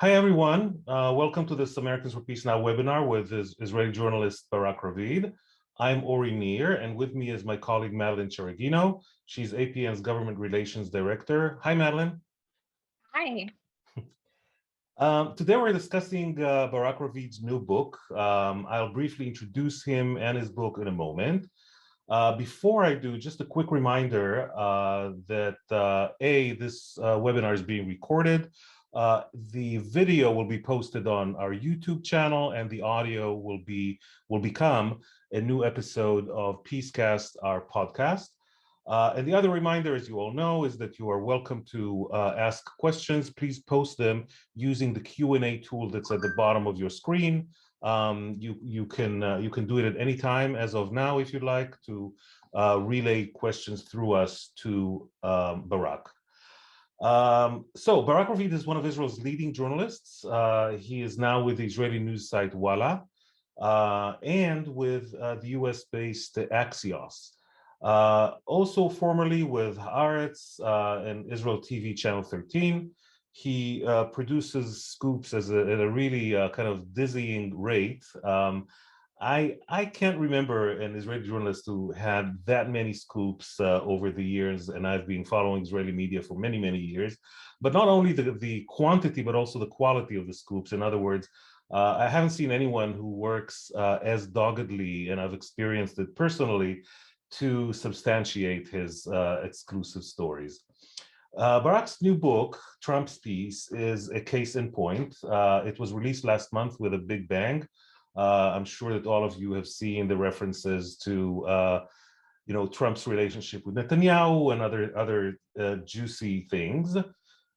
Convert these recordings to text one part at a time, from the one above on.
Hi, everyone. Welcome to this Americans for Peace Now webinar with Israeli journalist Barak Ravid. I'm Ori Nir, and with me is my colleague Madeline Cheragino. She's APN's Government Relations Director. Hi, Madeline. Hi. Today we're discussing Barak Ravid's new book. I'll briefly introduce him and his book in a moment. Before I do, just a quick reminder that this webinar is being recorded. The video will be posted on our YouTube channel, and the audio will become a new episode of Peacecast, our podcast. And the other reminder, as you all know, is that you are welcome to ask questions. Please post them using the Q&A tool that's at the bottom of your screen. You can do it at any time as of now if you'd like to relay questions through us to Barak. So Barak Ravid is one of Israel's leading journalists. He is now with the Israeli news site Walla and with the US-based Axios. Also formerly with Haaretz and Israel TV Channel 13. He produces scoops at a really kind of dizzying rate. I can't remember an Israeli journalist who had that many scoops over the years, and I've been following Israeli media for many, many years. But not only the quantity, but also the quality of the scoops. In other words, I haven't seen anyone who works as doggedly, and I've experienced it personally, to substantiate his exclusive stories. Barak's new book, Trump's Peace, is a case in point. It was released last month with a big bang. I'm sure that all of you have seen the references to Trump's relationship with Netanyahu and other juicy things.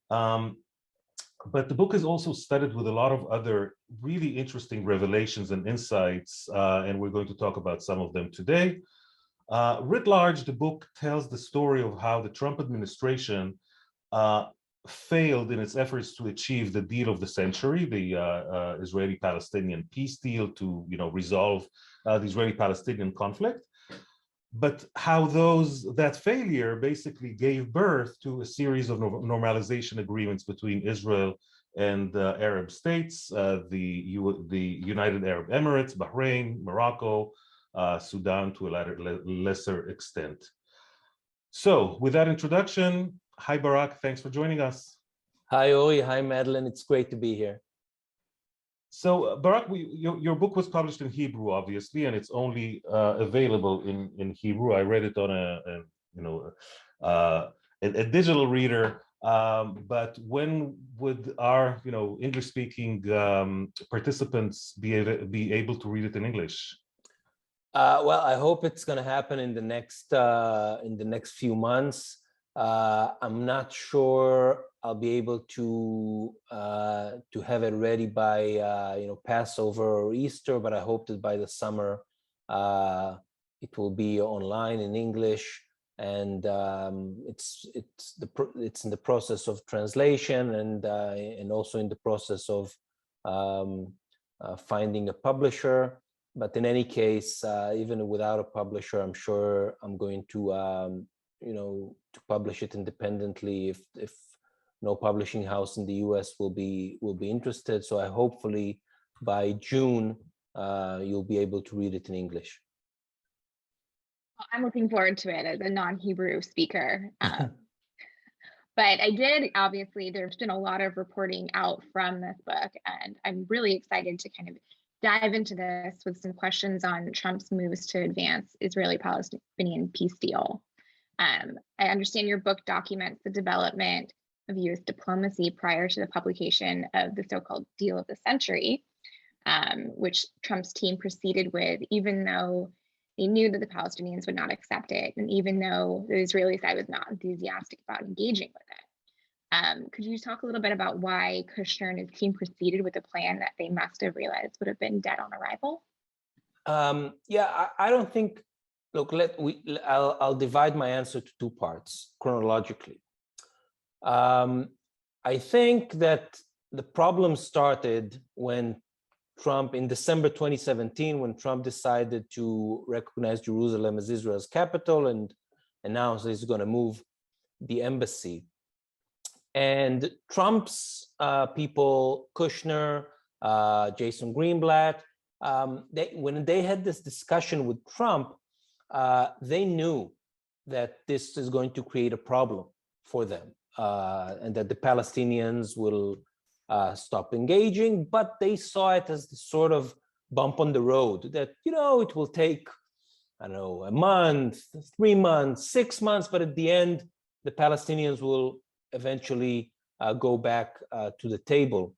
But the book is also studded with a lot of other really interesting revelations and insights, and we're going to talk about some of them today. Writ large, the book tells the story of how the Trump administration failed in its efforts to achieve the deal of the century, the Israeli-Palestinian peace deal to resolve the Israeli-Palestinian conflict, but how that failure basically gave birth to a series of normalization agreements between Israel and Arab states, the United Arab Emirates, Bahrain, Morocco, Sudan to a lesser extent. So with that introduction, hi Barak, thanks for joining us. Hi Ori, hi Madeline, it's great to be here. So Barak, your book was published in Hebrew, obviously, and it's only available in Hebrew. I read it on a digital reader, but when would our English-speaking participants be able to read it in English? Well, I hope it's going to happen in the next few months. I'm not sure I'll be able to have it ready by Passover or Easter, but I hope that by the summer it will be online in English, and it's in the process of translation and also in the process of finding a publisher. But in any case, even without a publisher, I'm sure I'm going to to publish it independently if no publishing house in the US will be interested. So I hopefully by June you'll be able to read it in English. I'm looking forward to it as a non-Hebrew speaker. But obviously, there's been a lot of reporting out from this book, and I'm really excited to kind of dive into this with some questions on Trump's moves to advance Israeli-Palestinian peace deal. I understand your book documents the development of U.S. diplomacy prior to the publication of the so-called deal of the century, which Trump's team proceeded with, even though they knew that the Palestinians would not accept it, and even though the Israeli side was not enthusiastic about engaging with it. Could you talk a little bit about why Kushner and his team proceeded with a plan that they must have realized would have been dead on arrival? Yeah, I don't think. Look, I'll divide my answer to two parts chronologically. I think that the problem started when Trump, in December 2017, when Trump decided to recognize Jerusalem as Israel's capital and announced he's going to move the embassy. And Trump's people, Kushner, Jason Greenblatt, when they had this discussion with Trump, they knew that this is going to create a problem for them, and that the Palestinians will stop engaging, but they saw it as the sort of bump on the road that, it will take, I don't know, a month, 3 months, 6 months, but at the end, the Palestinians will eventually go back to the table.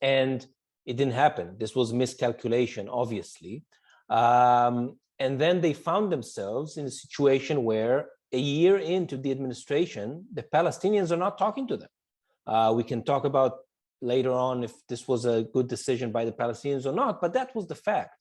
And it didn't happen. This was miscalculation, obviously. And then they found themselves in a situation where a year into the administration, the Palestinians are not talking to them. We can talk about later on if this was a good decision by the Palestinians or not, but that was the fact.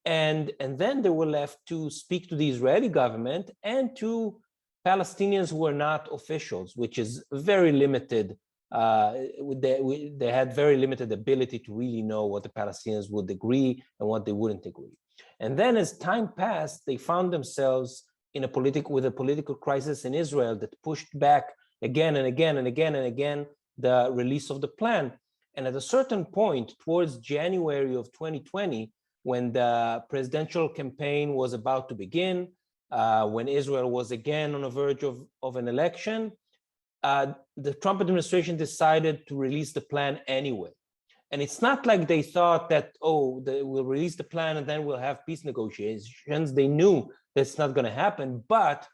And then they were left to speak to the Israeli government and to Palestinians who were not officials, which is very limited. They had very limited ability to really know what the Palestinians would agree and what they wouldn't agree. And then as time passed, they found themselves in with a political crisis in Israel that pushed back again and again and again and again the release of the plan. And at a certain point, towards January of 2020, when the presidential campaign was about to begin, when Israel was again on the verge of an election, the Trump administration decided to release the plan anyway. And it's not like they thought that, we'll release the plan and then we'll have peace negotiations. They knew that's not going to happen, but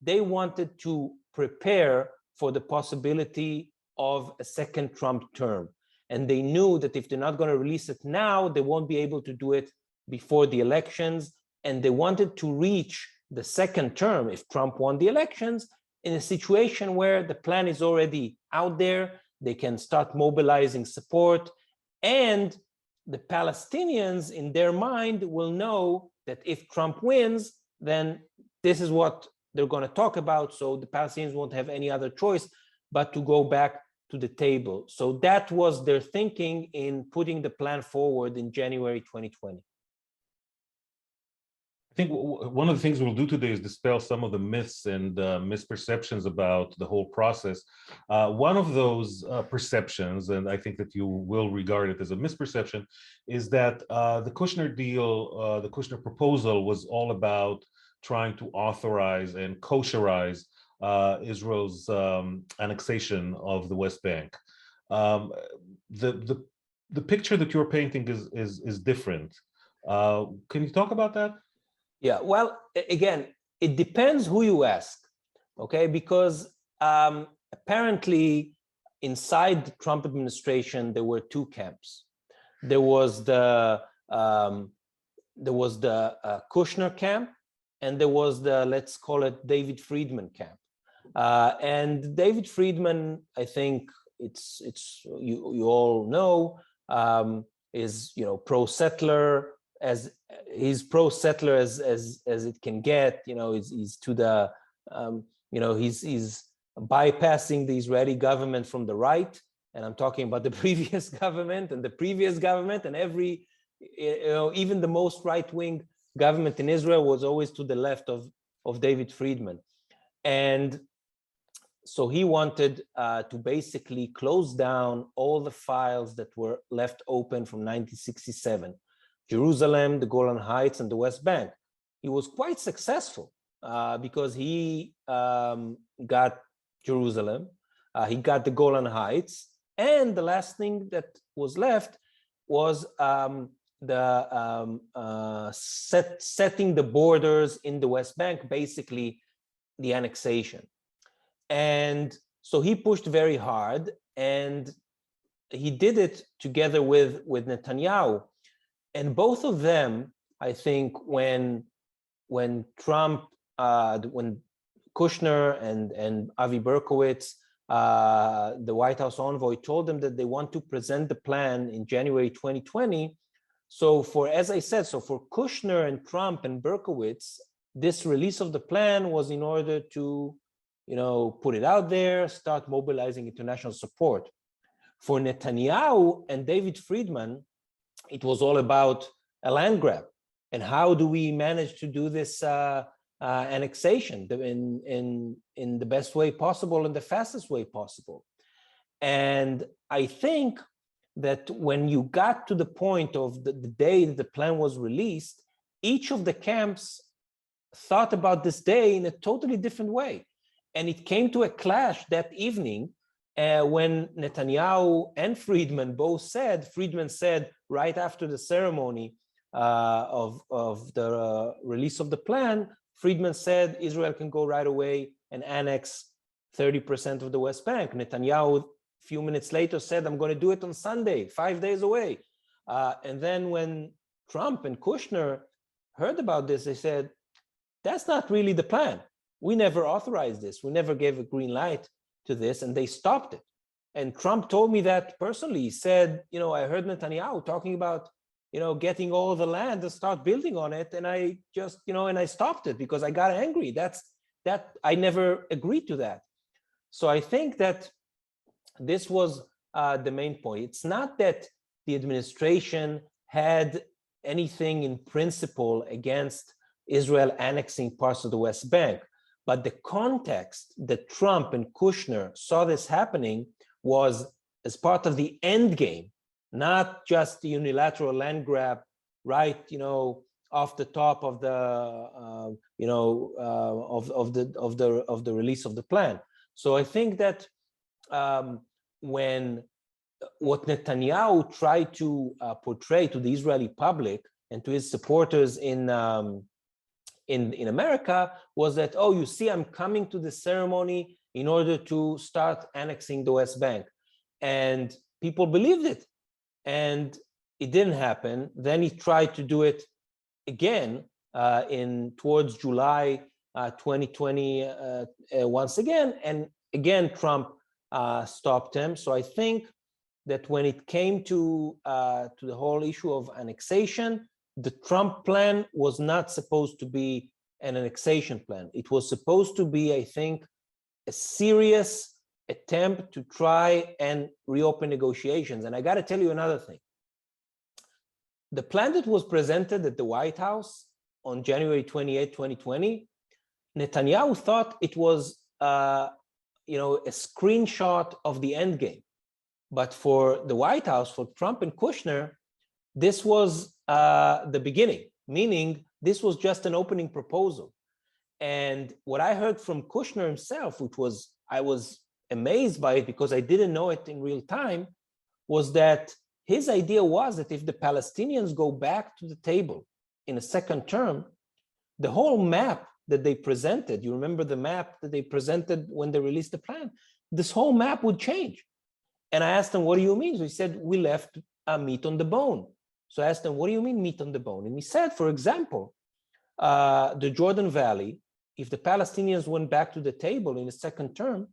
they wanted to prepare for the possibility of a second Trump term. And they knew that if they're not going to release it now, they won't be able to do it before the elections. And they wanted to reach the second term, if Trump won the elections, in a situation where the plan is already out there, they can start mobilizing support, and the Palestinians in their mind will know that if Trump wins, then this is what they're going to talk about. So the Palestinians won't have any other choice but to go back to the table. So that was their thinking in putting the plan forward in January 2020. I think one of the things we'll do today is dispel some of the myths and misperceptions about the whole process. One of those perceptions, and I think that you will regard it as a misperception, is that the Kushner deal, the Kushner proposal was all about trying to authorize and kosherize Israel's annexation of the West Bank. The picture that you're painting is different. Can you talk about that? Yeah, well, again, it depends who you ask, okay? Because apparently inside the Trump administration, there were two camps. There was the Kushner camp, and there was the, let's call it, David Friedman camp. And David Friedman, I think you all know, is pro-settler, as he's pro-settler as it can get. He's to the he's bypassing the Israeli government from the right, and I'm talking about the previous government and the previous government, and every even the most right-wing government in Israel was always to the left of David Friedman. And so he wanted to basically close down all the files that were left open from 1967. Jerusalem, the Golan Heights, and the West Bank. He was quite successful because he got Jerusalem, he got the Golan Heights, and the last thing that was left was setting the borders in the West Bank, basically the annexation. And so he pushed very hard, and he did it together with Netanyahu. And both of them, I think, when Trump, when Kushner and Avi Berkowitz, the White House envoy, told them that they want to present the plan in January 2020. So as I said, for Kushner and Trump and Berkowitz, this release of the plan was in order to, put it out there, start mobilizing international support. For Netanyahu and David Friedman, it was all about a land grab. And how do we manage to do this annexation in the best way possible and the fastest way possible. And I think that when you got to the point of the day that the plan was released, each of the camps thought about this day in a totally different way. And it came to a clash that evening when Netanyahu and Friedman both said, Friedman said right after the ceremony of the release of the plan, Friedman said Israel can go right away and annex 30% of the West Bank. Netanyahu, a few minutes later, said, I'm going to do it on Sunday, 5 days away. And then when Trump and Kushner heard about this, they said, that's not really the plan. We never authorized this. We never gave a green light to this, and they stopped it. And Trump told me that personally. He said, I heard Netanyahu talking about, getting all the land and start building on it. And I just, and I stopped it because I got angry. That I never agreed to that. So I think that this was the main point. It's not that the administration had anything in principle against Israel annexing parts of the West Bank, but the context that Trump and Kushner saw this happening was as part of the end game, not just the unilateral land grab, right? Off the top of the, of the release of the plan. So I think that when what Netanyahu tried to portray to the Israeli public and to his supporters in America was that, oh, you see, I'm coming to the ceremony in order to start annexing the West Bank. And people believed it. And it didn't happen. Then he tried to do it again towards July 2020 once again. And again, Trump stopped him. So I think that when it came to the whole issue of annexation, the Trump plan was not supposed to be an annexation plan. It was supposed to be, I think, a serious attempt to try and reopen negotiations. And I got to tell you another thing. The plan that was presented at the White House on January 28, 2020, Netanyahu thought it was a screenshot of the end game. But for the White House, for Trump and Kushner, this was the beginning, meaning this was just an opening proposal. And what I heard from Kushner himself, I was amazed by it because I didn't know it in real time, was that his idea was that if the Palestinians go back to the table in a second term, the whole map that they presented, you remember the map that they presented when they released the plan, this whole map would change. And I asked him, what do you mean? So he said, we left meat on the bone. So I asked him, what do you mean meat on the bone? And he said, for example, the Jordan Valley, if the Palestinians went back to the table in a second term,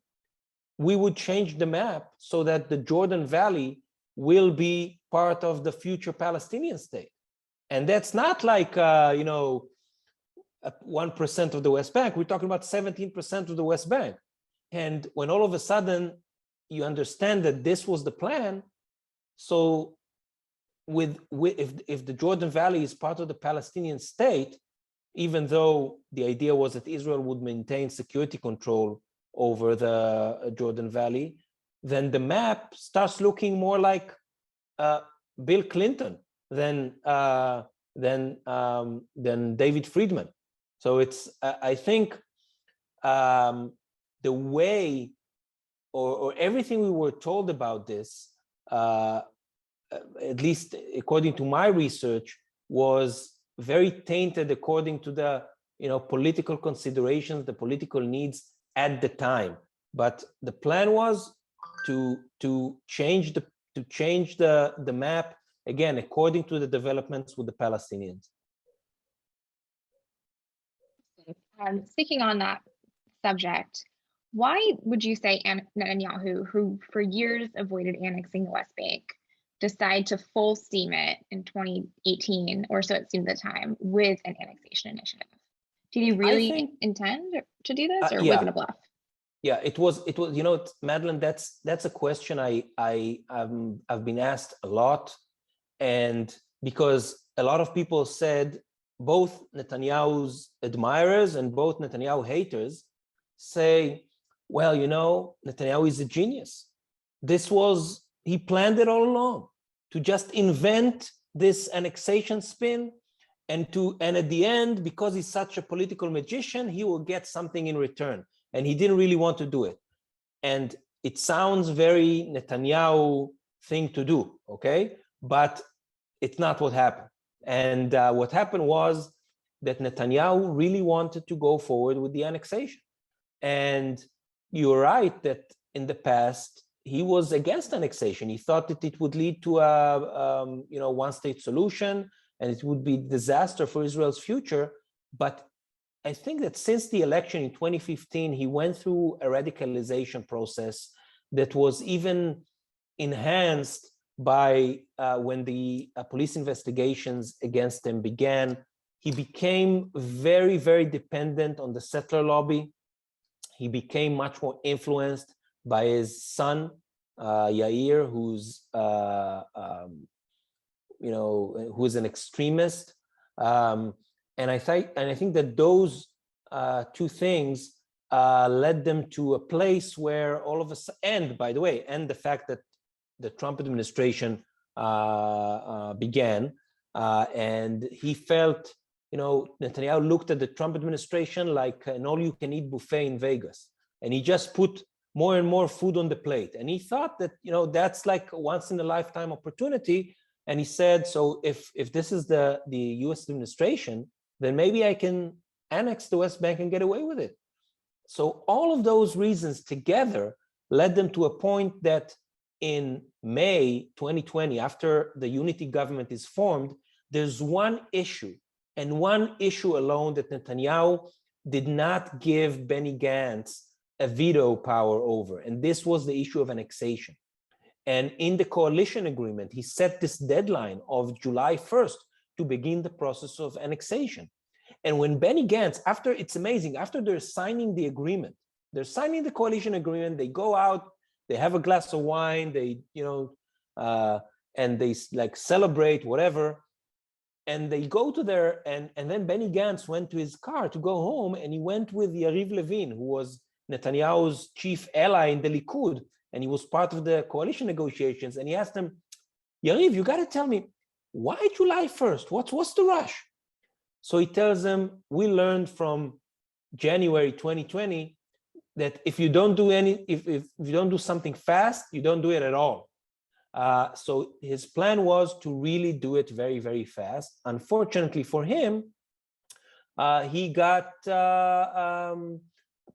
we would change the map so that the Jordan Valley will be part of the future Palestinian state. And that's not like, 1% of the West Bank. We're talking about 17% of the West Bank. And when all of a sudden you understand that this was the plan, so if the Jordan Valley is part of the Palestinian state, even though the idea was that Israel would maintain security control over the Jordan Valley, then the map starts looking more like Bill Clinton than David Friedman. So it's I think the way or everything we were told about this, at least according to my research, was very tainted according to the political considerations, the political needs at the time. But the plan was to change the map again according to the developments with the Palestinians. Speaking on that subject, why would you say Netanyahu, who for years avoided annexing the West Bank, decide to full steam it in 2018, or so it seemed at the time, with an annexation initiative? Did he really intend to do this, or was it a bluff? Yeah, it was. Madeline, that's a question I've been asked a lot, and because a lot of people said both Netanyahu's admirers and both Netanyahu haters say, well, you know, Netanyahu is a genius. He planned it all along to just invent this annexation spin, and at the end, because he's such a political magician, he will get something in return. And he didn't really want to do it. And it sounds very Netanyahu thing to do, okay? But it's not what happened. And what happened was that Netanyahu really wanted to go forward with the annexation. And you're right that in the past, he was against annexation. He thought that it would lead to a one-state solution, and it would be disaster for Israel's future. But I think that since the election in 2015, he went through a radicalization process that was even enhanced by when the police investigations against him began. He became very, very dependent on the settler lobby. He became much more influenced by his son, Yair, who's who's an extremist. And I think that those two things led them to a place where all of a sudden, and by the way, and the fact that the Trump administration began, and he felt, Netanyahu looked at the Trump administration like an all-you-can-eat buffet in Vegas, and he just put more and more food on the plate. And he thought that, that's like a once-in-a-lifetime opportunity. And he said, so if this is the U.S. administration, then maybe I can annex the West Bank and get away with it. So all of those reasons together led them to a point that in May 2020, after the unity government is formed, there's one issue, and one issue alone, that Netanyahu did not give Benny Gantz a veto power over, and this was the issue of annexation. And in the coalition agreement, he set this deadline of July 1st to begin the process of annexation. And when Benny Gantz, it's amazing, after they're signing the agreement, they're signing the coalition agreement, they go out, they have a glass of wine, they, and they like celebrate, whatever. And they go to and then Benny Gantz went to his car to go home, and he went with Yariv Levin, who was Netanyahu's chief ally in the Likud, and he was part of the coalition negotiations. And he asked him, Yariv, you got to tell me, why July 1st? What's the rush? So he tells them, we learned from January 2020 that if you don't do if you don't do something fast, you don't do it at all. So his plan was to really do it very, very fast. Unfortunately for him, he got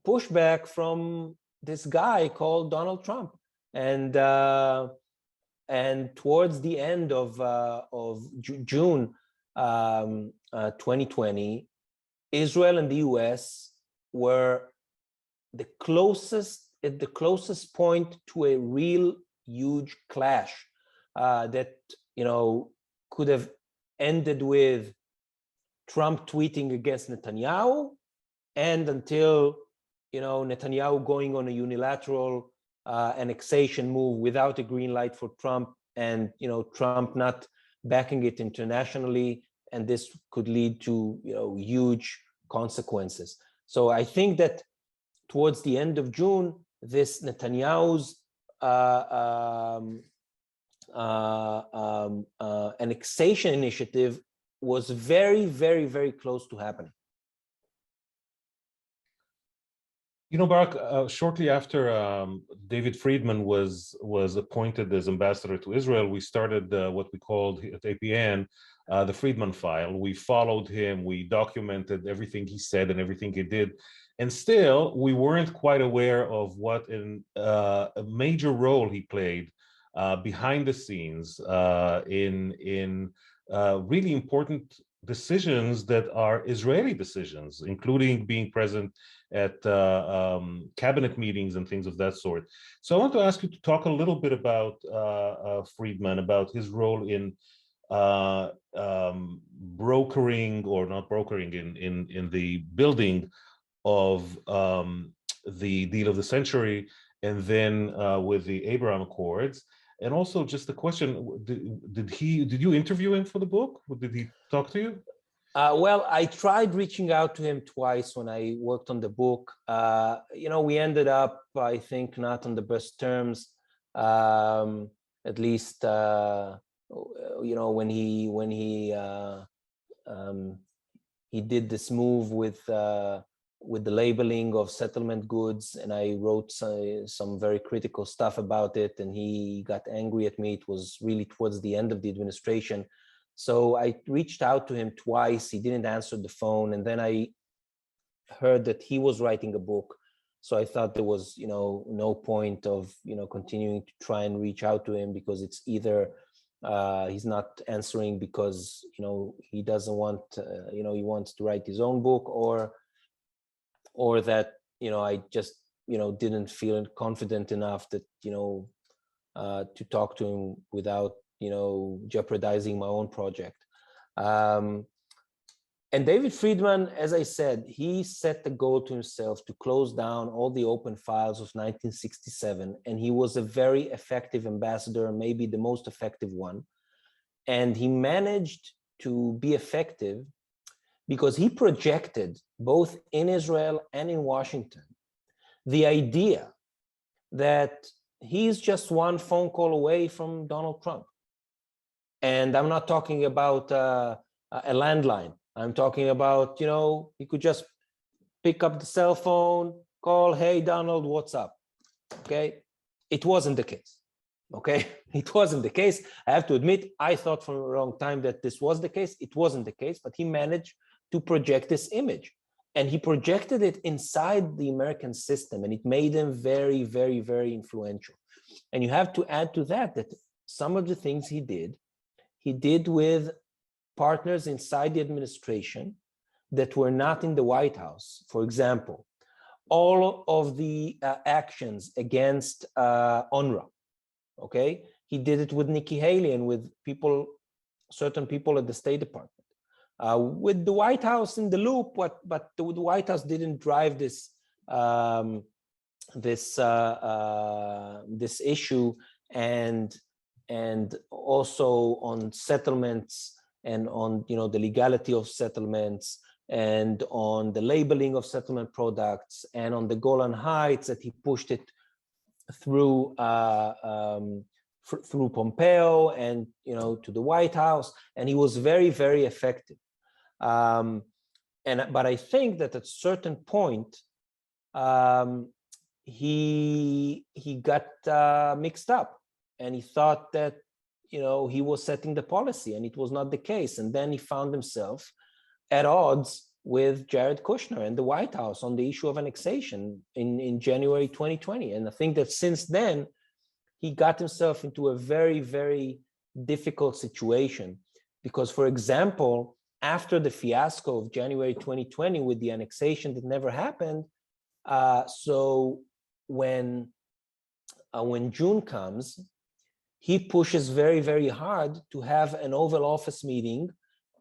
pushback from this guy called Donald Trump, and towards the end of June 2020, Israel and the U.S. were at the closest point to a real huge clash that could have ended with Trump tweeting against Netanyahu, and until Netanyahu going on a unilateral annexation move without a green light for Trump, and Trump not backing it internationally, and this could lead to huge consequences. So I think that towards the end of June, this Netanyahu's annexation initiative was very, very, very close to happening. Barak, shortly after David Friedman was appointed as ambassador to Israel, we started what we called at APN the Friedman file. We followed him, we documented everything he said and everything he did, and still we weren't quite aware of what a major role he played behind the scenes in really important decisions that are Israeli decisions, including being present at cabinet meetings and things of that sort. So I want to ask you to talk a little bit about Friedman, about his role in brokering, or not brokering, in the building of the deal of the century, and then with the Abraham Accords. And also just the question, did you interview him for the book? Did he talk to you? Well, I tried reaching out to him twice when I worked on the book. We ended up, I think, not on the best terms. At least, when he did this move with the labeling of settlement goods, and I wrote some very critical stuff about it, and he got angry at me. It was really towards the end of the administration. So I reached out to him twice. He didn't answer the phone. And then I heard that he was writing a book. So I thought there was, no point of, continuing to try and reach out to him, because it's either he's not answering because, he doesn't want, he wants to write his own book, or that, I just, didn't feel confident enough that, to talk to him without, jeopardizing my own project. And David Friedman, as I said, he set the goal to himself to close down all the open files of 1967. And he was a very effective ambassador, maybe the most effective one. And he managed to be effective because he projected, both in Israel and in Washington, the idea that he's just one phone call away from Donald Trump. And I'm not talking about a landline. I'm talking about, he could just pick up the cell phone, call, hey, Donald, what's up? Okay. It wasn't the case. Okay. It wasn't the case. I have to admit, I thought for a long time that this was the case. It wasn't the case, but he managed to project this image. And he projected it inside the American system, and it made him very, very, very influential. And you have to add to that some of the things he did with partners inside the administration that were not in the White House. For example, all of the actions against UNRWA, okay? He did it with Nikki Haley and with certain people at the State Department. With the White House in the loop, but the White House didn't drive this this issue, and also on settlements, and on the legality of settlements, and on the labeling of settlement products, and on the Golan Heights, that he pushed it through through Pompeo and to the White House, and he was very, very effective. But I think that at a certain point he got mixed up, and he thought that he was setting the policy, and it was not the case. And then he found himself at odds with Jared Kushner and the White House on the issue of annexation in January 2020. And I think that since then, he got himself into a very, very difficult situation, because, for example, after the fiasco of January 2020 with the annexation that never happened, so when June comes, he pushes very, very hard to have an Oval Office meeting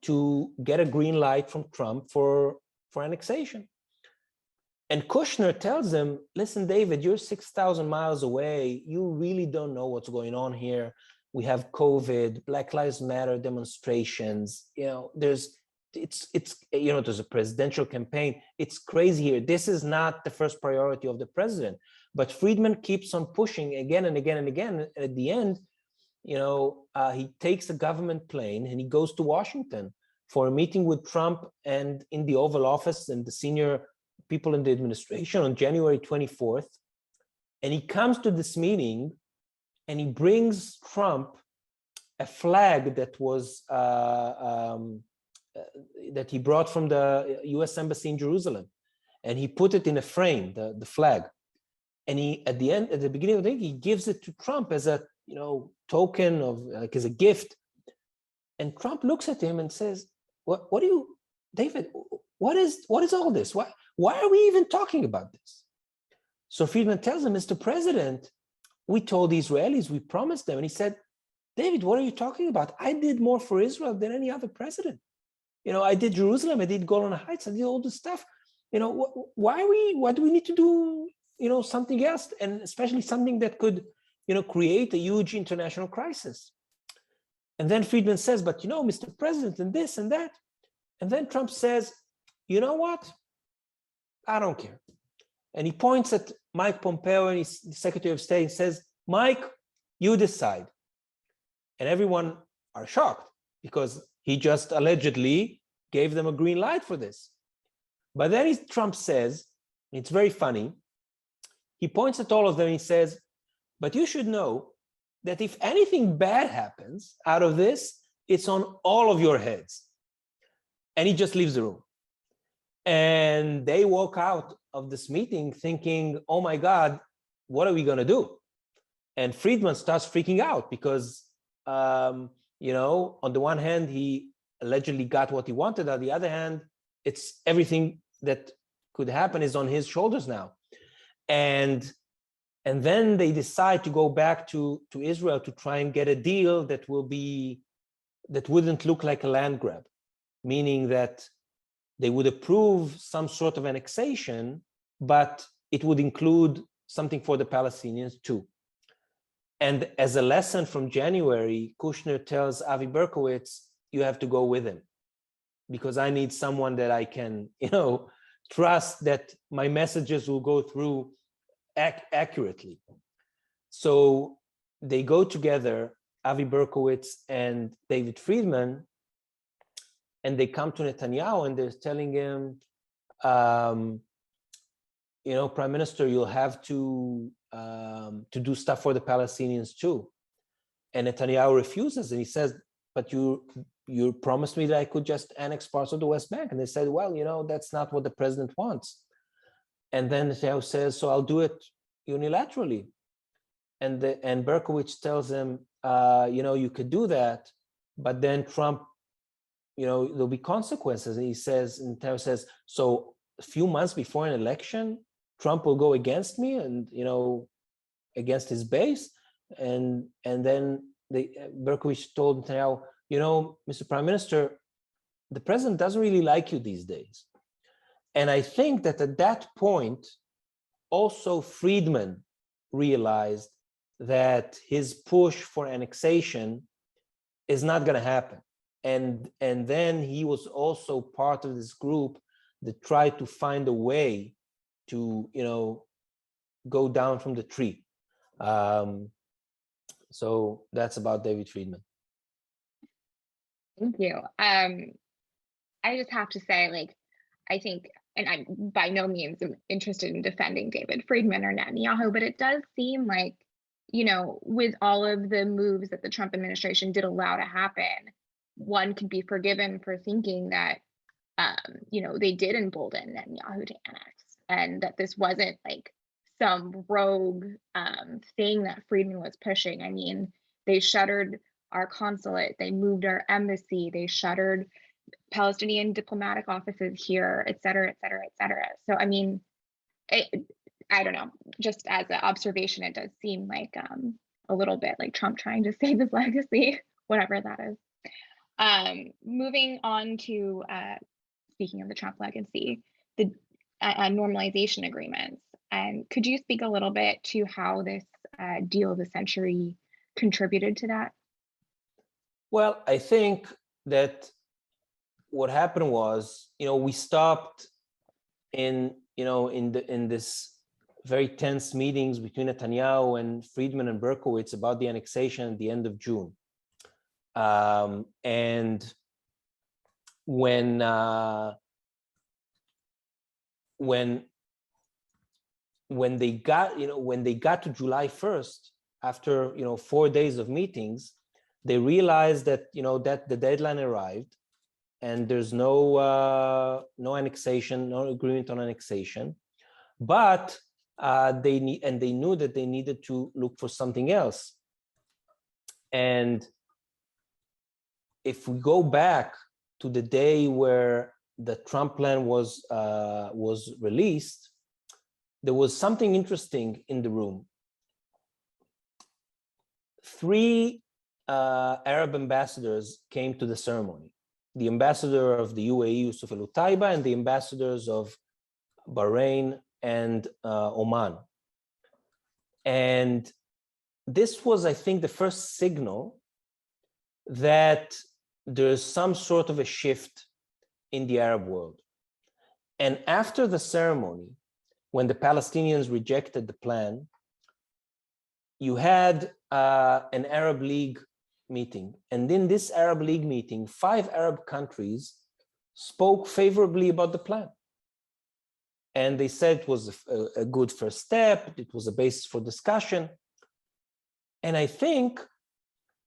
to get a green light from Trump for annexation. And Kushner tells him, listen, David, you're 6,000 miles away. You really don't know what's going on here. We have COVID, Black Lives Matter demonstrations. There's a presidential campaign. It's crazy here. This is not the first priority of the president. But Friedman keeps on pushing again and again and again. At the end, he takes a government plane and he goes to Washington for a meeting with Trump and in the Oval Office and the senior people in the administration on January 24th. And he comes to this meeting and he brings Trump a flag that was that he brought from the US Embassy in Jerusalem. And he put it in a frame, the flag. And he, at the beginning of the day, he gives it to Trump as a token of, like, as a gift. And Trump looks at him and says, "What do you, David? What is all this? Why are we even talking about this?" So Friedman tells him, "Mr. President, we told the Israelis, we promised them." And he said, "David, what are you talking about? I did more for Israel than any other president. I did Jerusalem, I did Golan Heights, I did all this stuff. Why do we need to do something else, and especially something that could create a huge international crisis?" And then Friedman says, "But Mr. President, and this and that." And then Trump says, you know what? I don't care. And he points at Mike Pompeo, and he's the Secretary of State, and says, Mike, you decide. And everyone are shocked because he just allegedly gave them a green light for this. But then Trump says, it's very funny, he points at all of them and he says, but you should know that if anything bad happens out of this, it's on all of your heads. And he just leaves the room. And they walk out of this meeting thinking, oh my God, what are we going to do? And Friedman starts freaking out because, you know, on the one hand, he allegedly got what he wanted. On the other hand, it's everything that could happen is on his shoulders now. And then they decide to go back to Israel to try and get a deal that wouldn't look like a land grab, meaning that they would approve some sort of annexation, but it would include something for the Palestinians too. And as a lesson from January, Kushner tells Avi Berkowitz, you have to go with him because I need someone that I can, you know, trust that my messages will go through accurately. So they go together, Avi Berkowitz and David Friedman, and they come to Netanyahu and they're telling him, you know, Prime Minister, you'll have to do stuff for the Palestinians too. And Netanyahu refuses, and he says, but you promised me that I could just annex parts of the West Bank. And they said, well, you know, that's not what the president wants. And then Netanyahu says, so I'll do it unilaterally. And Berkowitz tells him, you know, you could do that, but then Trump, you know, there'll be consequences. And he says, and Netanyahu says, so a few months before an election, Trump will go against me and, you know, against his base. And then Berkowitz told Netanyahu, you know, Mr. Prime Minister, the president doesn't really like you these days. And I think that at that point, also Friedman realized that his push for annexation is not going to happen. And then he was also part of this group that tried to find a way to, you know, go down from the tree. So that's about David Friedman. Thank you. I just have to say, like, I think, and I'm by no means interested in defending David Friedman or Netanyahu, but it does seem like, you know, with all of the moves that the Trump administration did allow to happen, one could be forgiven for thinking that, you know, they did embolden Netanyahu to annex, and that this wasn't like some rogue thing that Friedman was pushing. I mean, they shuttered our consulate, they moved our embassy, they shuttered Palestinian diplomatic offices here, et cetera, et cetera, et cetera. So, I mean, I don't know, just as an observation, it does seem like a little bit like Trump trying to save his legacy, whatever that is. Moving on to, speaking of the Trump legacy, the normalization agreements. And could you speak a little bit to how this deal of the century contributed to that? Well, I think that what happened was, you know, we stopped in this very tense meetings between Netanyahu and Friedman and Berkowitz about the annexation at the end of June. And when they got to July 1st, after 4 days of meetings, they realized that that the deadline arrived, and there's no annexation, no agreement on annexation, but they knew that they needed to look for something else. And if we go back to the day where the Trump plan was released, there was something interesting in the room. 3 Arab ambassadors came to the ceremony. The ambassador of the UAE, Yusuf El Utaiba, and the ambassadors of Bahrain and Oman. And this was, I think, the first signal that there's some sort of a shift in the Arab world. And after the ceremony, when the Palestinians rejected the plan, you had an Arab League meeting. And in this Arab League meeting, 5 Arab countries spoke favorably about the plan. And they said it was a good first step, it was a basis for discussion. And I think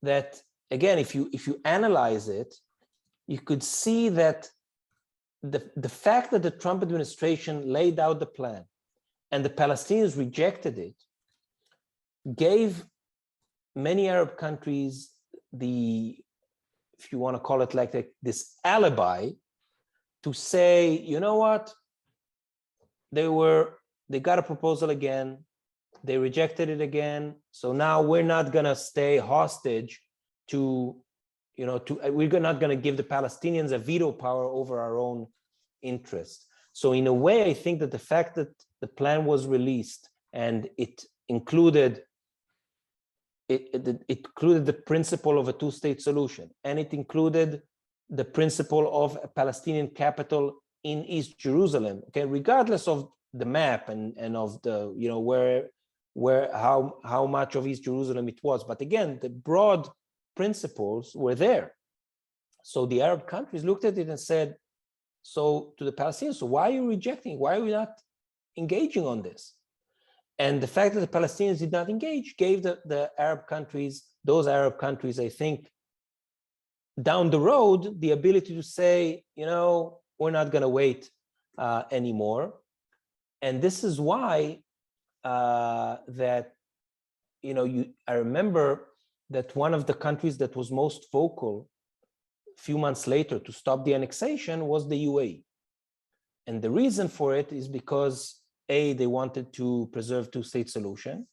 that, again, if you analyze it, you could see that the fact that the Trump administration laid out the plan and the Palestinians rejected it gave many Arab countries the, if you want to call it like this alibi to say, you know what, they got a proposal again, they rejected it again, so now we're not going to stay hostage to, we're not going to give the Palestinians a veto power over our own interest. So in a way, I think that the fact that the plan was released and it included the principle of a two-state solution, and it included the principle of a Palestinian capital in East Jerusalem, okay, regardless of the map and of the, how much of East Jerusalem it was. But again, the broad principles were there. So the Arab countries looked at it and said, so to the Palestinians, so why are you rejecting? Why are we not engaging on this? And the fact that the Palestinians did not engage gave the Arab countries, those Arab countries, I think, down the road, the ability to say, we're not going to wait anymore. And this is why I remember that one of the countries that was most vocal a few months later to stop the annexation was the UAE. And the reason for it is because A, they wanted to preserve two-state solution.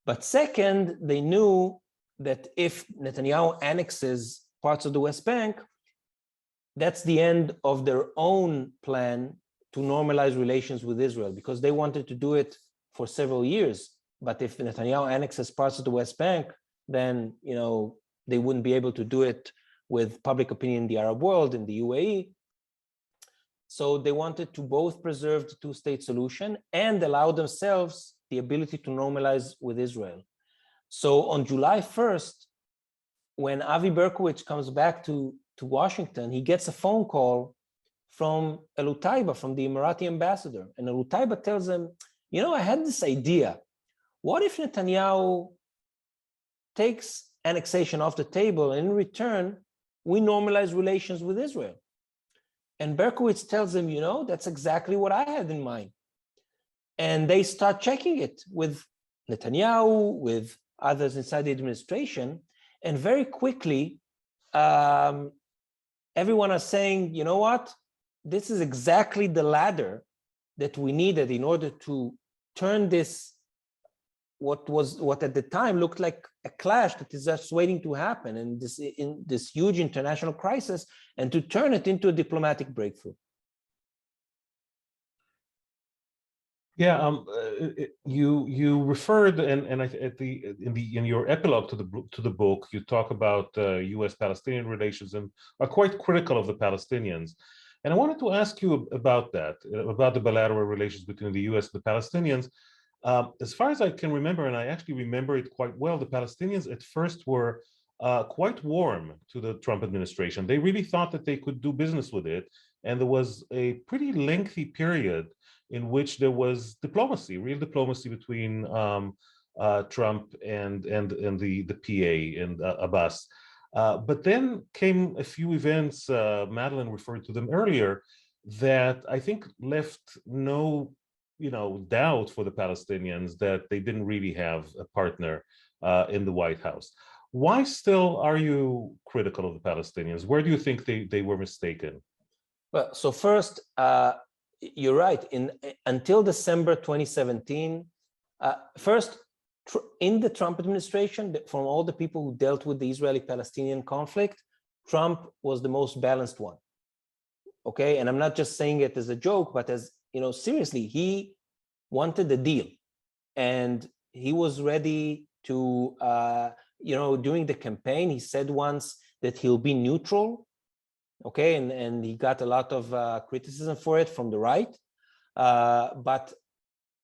But second, they knew that if Netanyahu annexes parts of the West Bank, that's the end of their own plan to normalize relations with Israel, because they wanted to do it for several years. But if Netanyahu annexes parts of the West Bank, then they wouldn't be able to do it with public opinion in the Arab world, in the UAE. So they wanted to both preserve the two-state solution and allow themselves the ability to normalize with Israel. So on July 1st, when Avi Berkowitz comes back to Washington, he gets a phone call from Elutaiba, from the Emirati ambassador. And Elutaiba tells him, I had this idea. What if Netanyahu takes annexation off the table and in return, we normalize relations with Israel? And Berkowitz tells him, that's exactly what I had in mind. And they start checking it with Netanyahu, with others inside the administration. And very quickly, everyone is saying, you know what? This is exactly the ladder that we needed in order to turn this, what at the time looked like a clash that is just waiting to happen in this huge international crisis, and to turn it into a diplomatic breakthrough. Yeah, you referred, and in your epilogue to the book, you talk about U.S.-Palestinian relations and are quite critical of the Palestinians. And I wanted to ask you about that, about the bilateral relations between the U.S. and the Palestinians. As far as I can remember, and I actually remember it quite well, the Palestinians at first were quite warm to the Trump administration. They really thought that they could do business with it. And there was a pretty lengthy period in which there was diplomacy, real diplomacy between Trump and the PA and Abbas. But then came a few events, Madeline referred to them earlier, that I think left no doubt for the Palestinians that they didn't really have a partner in the White House. Why still are you critical of the Palestinians? Where do you think they were mistaken? Well, so first, you're right. Until December 2017, first, in the Trump administration, from all the people who dealt with the Israeli-Palestinian conflict, Trump was the most balanced one. Okay, and I'm not just saying it as a joke, but as seriously, he wanted a deal, and he was ready to, during the campaign, he said once that he'll be neutral okay, and he got a lot of criticism for it from the right. But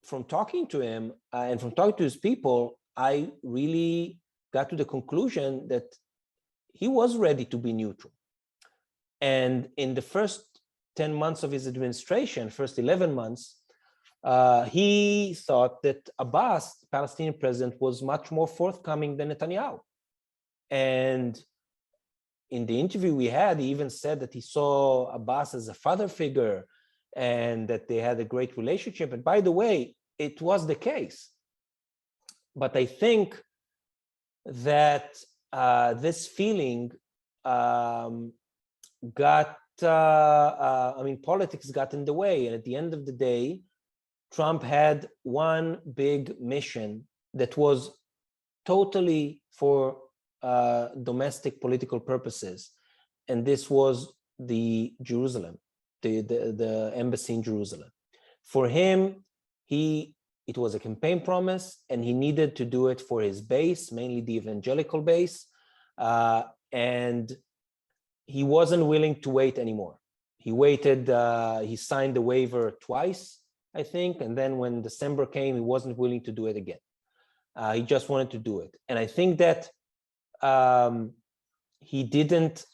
from talking to him and from talking to his people, I really got to the conclusion that he was ready to be neutral. And in the first 10 months of his administration, first 11 months, he thought that Abbas, the Palestinian president, was much more forthcoming than Netanyahu. And in the interview we had, he even said that he saw Abbas as a father figure and that they had a great relationship. And by the way, it was the case. But I think that this feeling politics got in the way. And at the end of the day, Trump had one big mission that was totally for domestic political purposes. And this was the Jerusalem, the embassy in Jerusalem. For him, it was a campaign promise, and he needed to do it for his base, mainly the evangelical base. And he wasn't willing to wait anymore. He waited, he signed the waiver twice, I think. And then when December came, he wasn't willing to do it again. He just wanted to do it. And I think that he didn't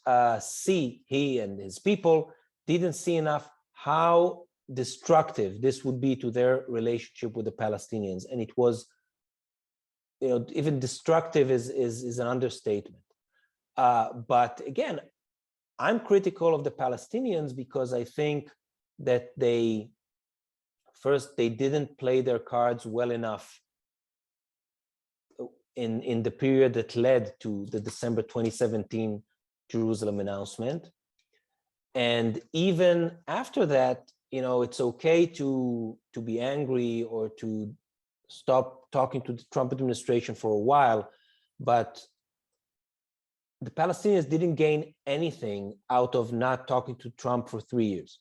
he and his people didn't see enough how destructive this would be to their relationship with the Palestinians. And it was, even destructive is an understatement. But again, I'm critical of the Palestinians because I think that they didn't play their cards well enough in the period that led to the December 2017 Jerusalem announcement. And even after that, it's okay to be angry or to stop talking to the Trump administration for a while, but the Palestinians didn't gain anything out of not talking to Trump for 3 years.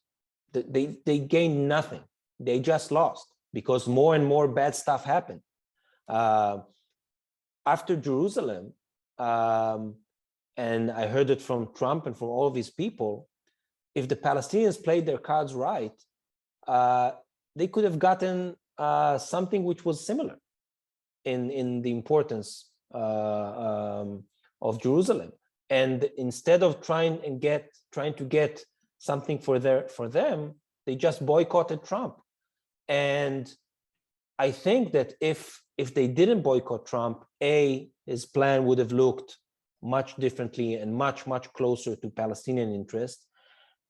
They gained nothing. They just lost because more and more bad stuff happened. After Jerusalem, and I heard it from Trump and from all of his people, if the Palestinians played their cards right, they could have gotten something which was similar in the importance of Jerusalem. And instead of trying to get something for them, they just boycotted Trump. And I think that if they didn't boycott Trump, his plan would have looked much differently and much, much closer to Palestinian interests.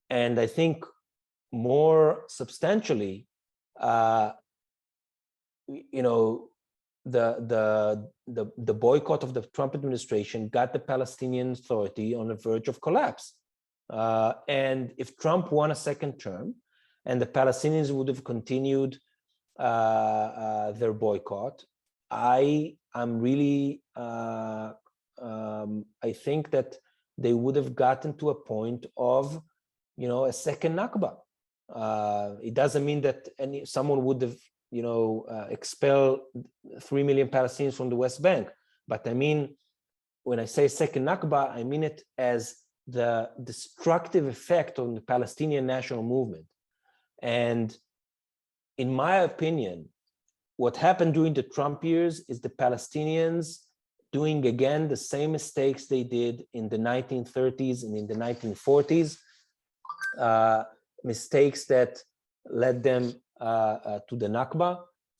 And I think more substantially, the boycott of the Trump administration got the Palestinian Authority on the verge of collapse. And if Trump won a second term and the Palestinians would have continued their boycott, I'm really, I think that they would have gotten to a point of, a second Nakba. It doesn't mean that someone would have, expel 3 million Palestinians from the West Bank. But I mean, when I say second Nakba, I mean it as the destructive effect on the Palestinian national movement. And in my opinion, what happened during the Trump years is the Palestinians doing again the same mistakes they did in the 1930s and in the 1940s, mistakes that led them to the Nakba.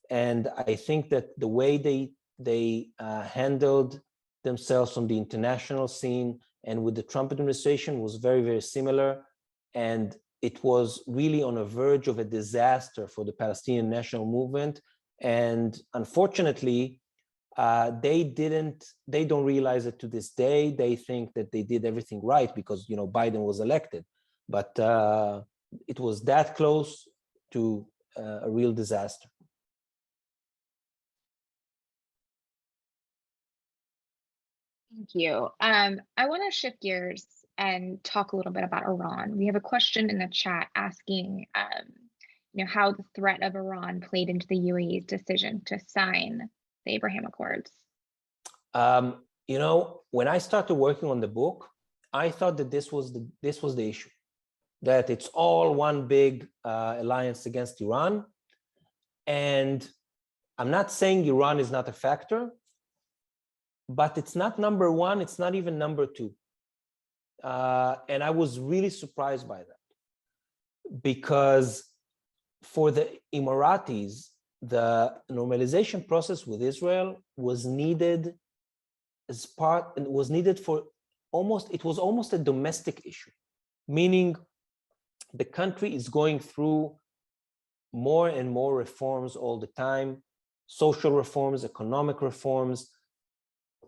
And I think that the way they handled themselves on the international scene and with the Trump administration was very, very similar. And it was really on a verge of a disaster for the Palestinian national movement. And unfortunately, they don't realize it to this day. They think that they did everything right because, Biden was elected. But it was that close to a real disaster. Thank you. I want to shift gears and talk a little bit about Iran. We have a question in the chat asking, how the threat of Iran played into the UAE's decision to sign the Abraham Accords. When I started working on the book, I thought that this was the issue, that it's all one big alliance against Iran. And I'm not saying Iran is not a factor, but it's not number one, it's not even number two. And I was really surprised by that, because for the Emiratis, the normalization process with Israel was needed as part, and was needed for it was almost a domestic issue, meaning the country is going through more and more reforms all the time, social reforms, economic reforms.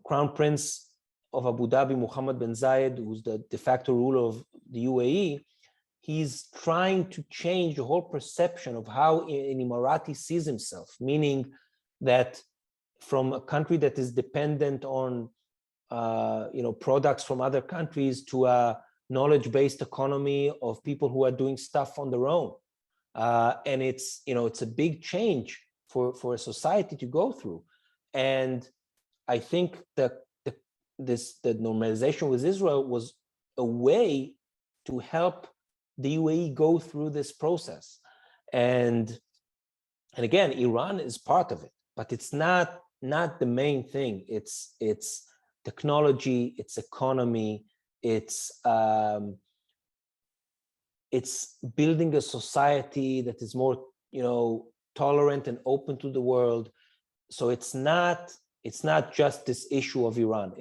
Crown Prince of Abu Dhabi, Mohammed bin Zayed, who's the de facto ruler of the UAE, he's trying to change the whole perception of how an Emirati sees himself, meaning that from a country that is dependent on products from other countries to a knowledge-based economy of people who are doing stuff on their own. And it's a big change for a society to go through. And I think that the normalization with Israel was a way to help the UAE go through this process. And again, Iran is part of it, but it's not the main thing. It's technology, it's economy, it's building a society that is more tolerant and open to the world. So it's not just this issue of Iran.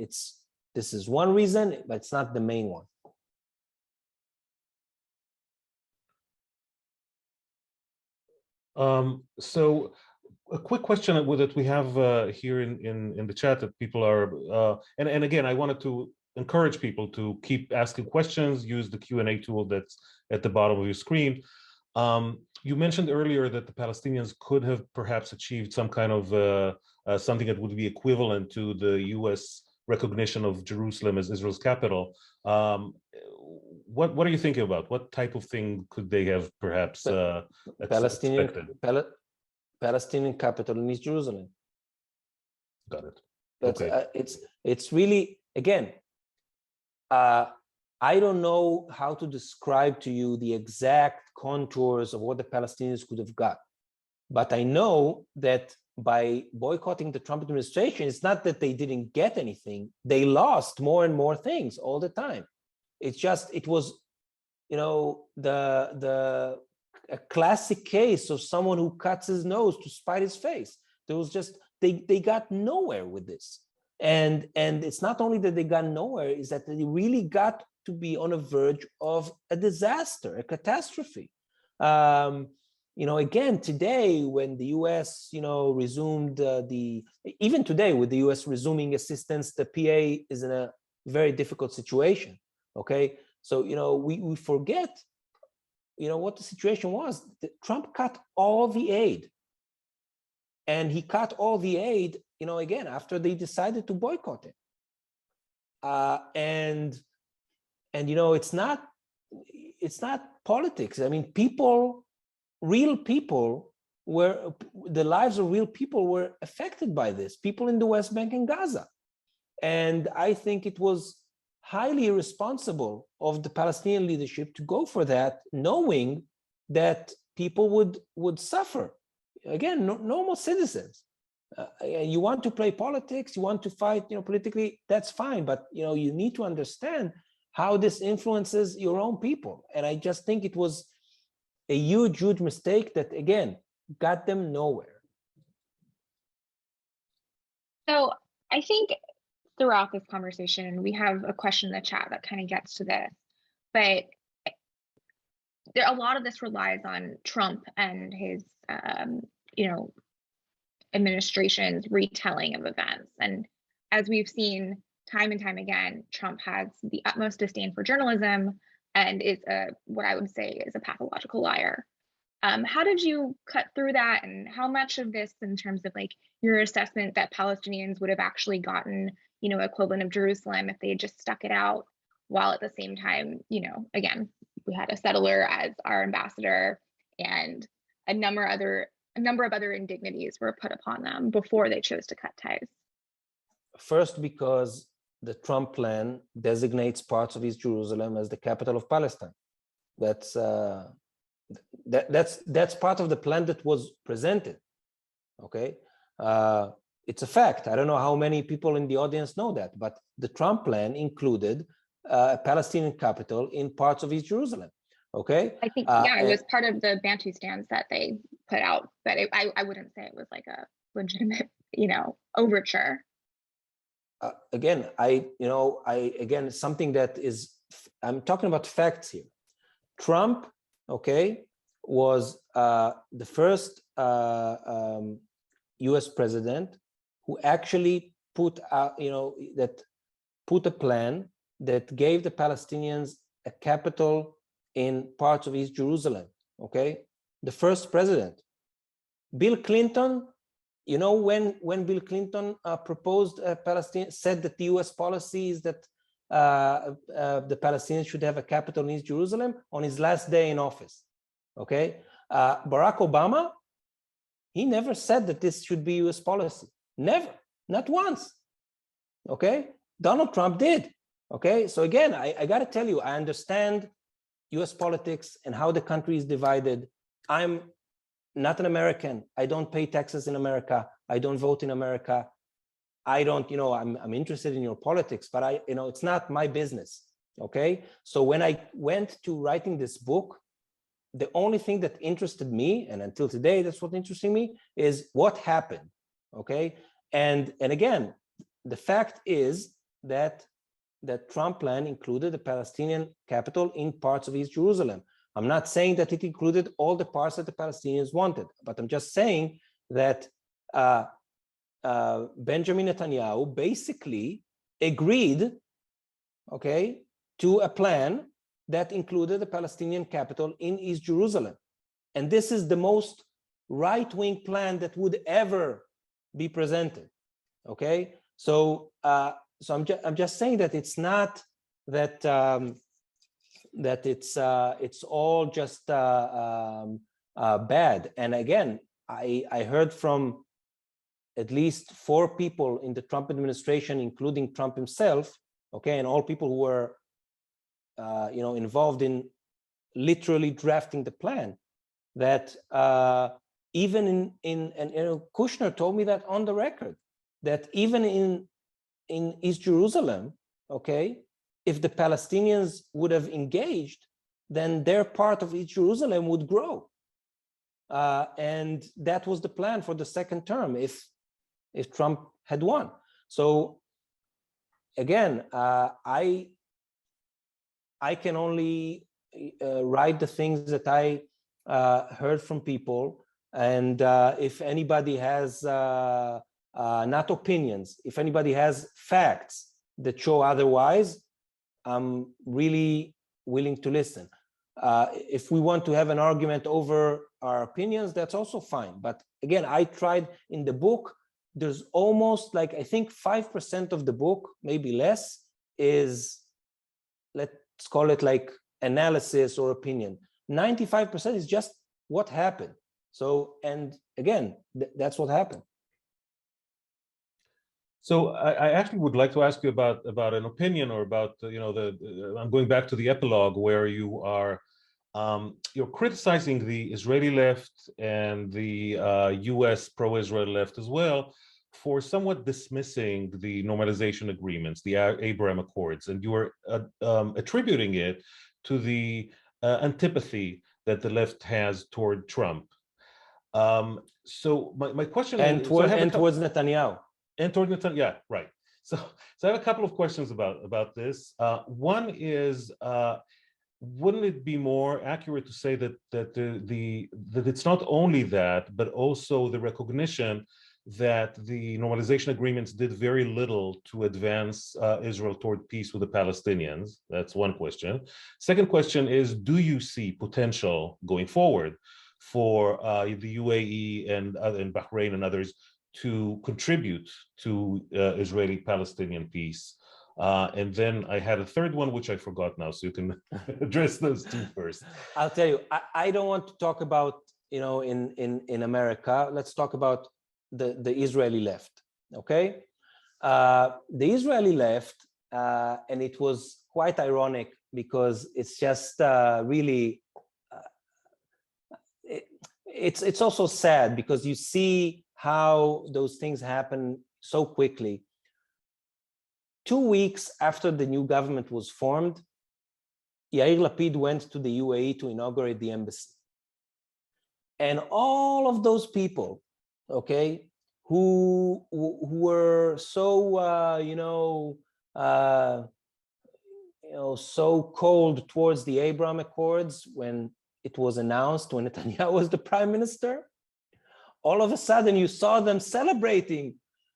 This is one reason, but it's not the main one. So a quick question that we have here in the chat that people are, and again, I wanted to encourage people to keep asking questions, use the Q&A tool that's at the bottom of your screen. You mentioned earlier that the Palestinians could have perhaps achieved some kind of something that would be equivalent to the US recognition of Jerusalem as Israel's capital. What are you thinking about? What type of thing could they have perhaps expected? Palestinian capital in East Jerusalem. Got it. That's, okay. It's really, again, I don't know how to describe to you the exact contours of what the Palestinians could have got, but I know that by boycotting the Trump administration, it's not that they didn't get anything. They lost more and more things all the time. It's just, it was, a classic case of someone who cuts his nose to spite his face. There was just, they got nowhere with this. And it's not only that they got nowhere, is that they really got to be on a verge of a disaster, a catastrophe. Again, today, when the US, resumed even today with the US resuming assistance, the PA is in a very difficult situation, okay? So, we forget, what the situation was. Trump cut all the aid. And he cut all the aid, again, after they decided to boycott it. It's not politics. I mean, real people the lives of real people were affected by this, people in the West Bank and Gaza. And I think it was highly irresponsible of the Palestinian leadership to go for that, knowing that people would suffer. Again, normal citizens. You want to play politics, you want to fight, politically, that's fine. But, you need to understand how this influences your own people. And I just think it was a huge, huge mistake that, again, got them nowhere. So I think throughout this conversation, we have a question in the chat that kind of gets to this, but a lot of this relies on Trump and his, administration's retelling of events. And as we've seen time and time again, Trump has the utmost disdain for journalism and is what I would say is a pathological liar. How did you cut through that, and how much of this, in terms of like your assessment that Palestinians would have actually gotten, equivalent of Jerusalem if they had just stuck it out, while at the same time, again, we had a settler as our ambassador, and a number of other indignities were put upon them before they chose to cut ties? First, because the Trump plan designates parts of East Jerusalem as the capital of Palestine. That's part of the plan that was presented. Okay, it's a fact. I don't know how many people in the audience know that, but the Trump plan included a Palestinian capital in parts of East Jerusalem. Okay, I think it was part of the Bantustans that they put out, but I wouldn't say it was like a legitimate, overture. Again, again, something that is, I'm talking about facts here. Trump, okay, was the first U.S. president who actually put a plan that gave the Palestinians a capital in parts of East Jerusalem. Okay, the first president. Bill Clinton, when Bill Clinton proposed Palestine, said that the U.S. policy is that the Palestinians should have a capital in East Jerusalem on his last day in office. Okay, Barack Obama, he never said that this should be U.S. policy. Never, not once. Okay, Donald Trump did. Okay, so again, I got to tell you, I understand U.S. politics and how the country is divided. I'm not an American. I don't pay taxes in America. I don't vote in America. I don't, I'm interested in your politics, but it's not my business. Okay, so when I went to writing this book, the only thing that interested me, and until today, that's what interesting me, is what happened. Okay, and again, the fact is that the Trump plan included the Palestinian capital in parts of East Jerusalem. I'm not saying that it included all the parts that the Palestinians wanted, but I'm just saying that Benjamin Netanyahu basically agreed, okay, to a plan that included the Palestinian capital in East Jerusalem. And this is the most right-wing plan that would ever be presented, okay? So I'm just saying that it's not that that it's all just bad. And again, I heard from at least 4 people in the Trump administration, including Trump himself, okay, and all people who were involved in literally drafting the plan, that even and Kushner told me that on the record, that even in East Jerusalem, okay, if the Palestinians would have engaged, then their part of East Jerusalem would grow. And that was the plan for the second term if Trump had won. So again, I can only write the things that I heard from people. And if anybody has not opinions, if anybody has facts that show otherwise, I'm really willing to listen. If we want to have an argument over our opinions, that's also fine. But again, I tried in the book, there's almost like, I think 5% of the book, maybe less, is, let's call it like analysis or opinion. 95% is just what happened. So, and again, that's what happened. So I actually would like to ask you about an opinion, or about I'm going back to the epilogue where you are you're criticizing the Israeli left and the U.S. pro-Israel left as well for somewhat dismissing the normalization agreements, the Abraham Accords, and you are attributing it to the antipathy that the left has toward Trump. So my question is towards Netanyahu. And toward Netanyahu, yeah, right. So I have a couple of questions about this. One is, wouldn't it be more accurate to say that it's not only that, but also the recognition that the normalization agreements did very little to advance Israel toward peace with the Palestinians? That's one question. Second question is, do you see potential going forward for the UAE and Bahrain and others to contribute to Israeli-Palestinian peace? And then I had a third one, which I forgot now, so you can address those two first. I'll tell you, I don't want to talk about, in America. Let's talk about the Israeli left, okay? The Israeli left and it was quite ironic because it's just really, it's also sad because you see how those things happen so quickly. 2 weeks after the new government was formed, Yair Lapid went to the UAE to inaugurate the embassy. And all of those people, okay, who were so, so cold towards the Abraham Accords when it was announced, when Netanyahu was the prime minister, all of a sudden you saw them celebrating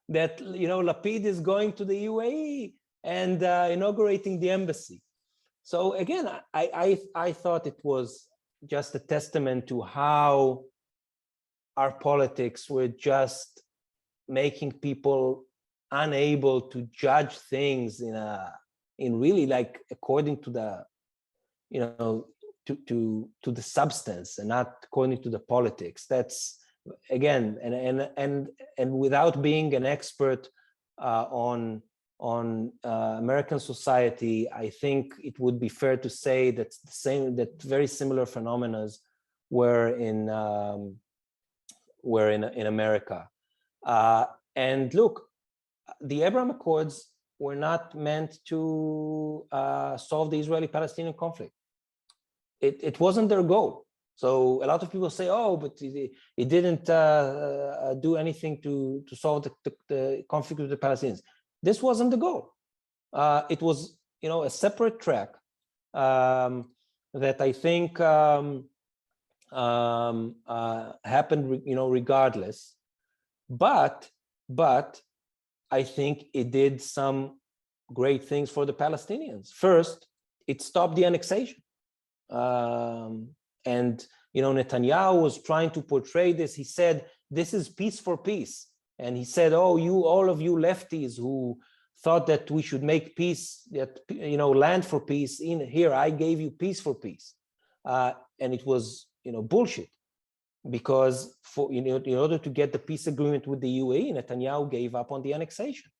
that, Lapid is going to the UAE and inaugurating the embassy. So again, I thought it was just a testament to how our politics were just making people unable to judge things in really like according to the, to the substance and not according to the politics. That's again, and without being an expert on American society, I think it would be fair to say that very similar phenomena were in America. And look, the Abraham Accords were not meant to solve the Israeli-Palestinian conflict. It wasn't their goal. So a lot of people say, oh, but it didn't do anything to solve the conflict with the Palestinians. This wasn't the goal. It was, a separate track that I think happened, regardless. But I think it did some great things for the Palestinians. First, it stopped the annexation. And Netanyahu was trying to portray this. He said, this is peace for peace. And he said, oh, all of you lefties who thought that we should make peace, that, land for peace, in here, I gave you peace for peace. And it was, bullshit. Because in order to get the peace agreement with the UAE, Netanyahu gave up on the annexation.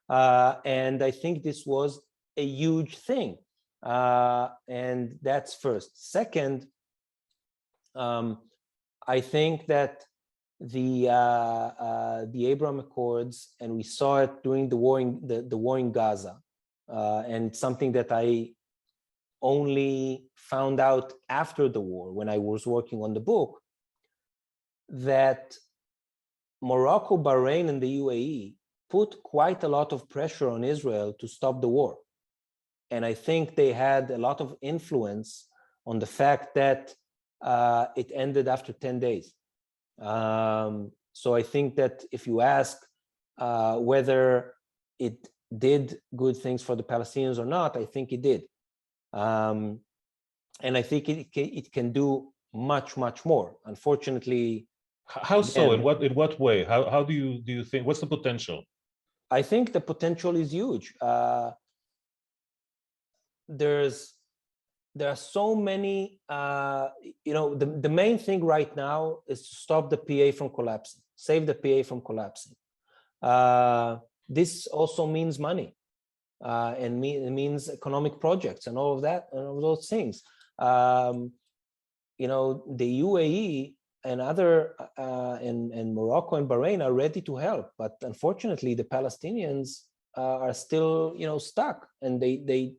And I think this was a huge thing. And that's first. Second, I think that the Abraham Accords, and we saw it during the war in Gaza, and something that I only found out after the war when I was working on the book, that Morocco, Bahrain, and the UAE put quite a lot of pressure on Israel to stop the war. And I think they had a lot of influence on the fact that it ended after 10 days. So I think that if you ask whether it did good things for the Palestinians or not, I think it did. And I think it can do much, much more. Unfortunately. How so? In what way? How do you think? What's the potential? I think the potential is huge. There are so many, the main thing right now is to stop the PA from collapsing, save the PA from collapsing. This also means money, and it means economic projects and all of that, and all those things. The UAE and other, and Morocco and Bahrain are ready to help, but unfortunately the Palestinians are still, stuck, and they're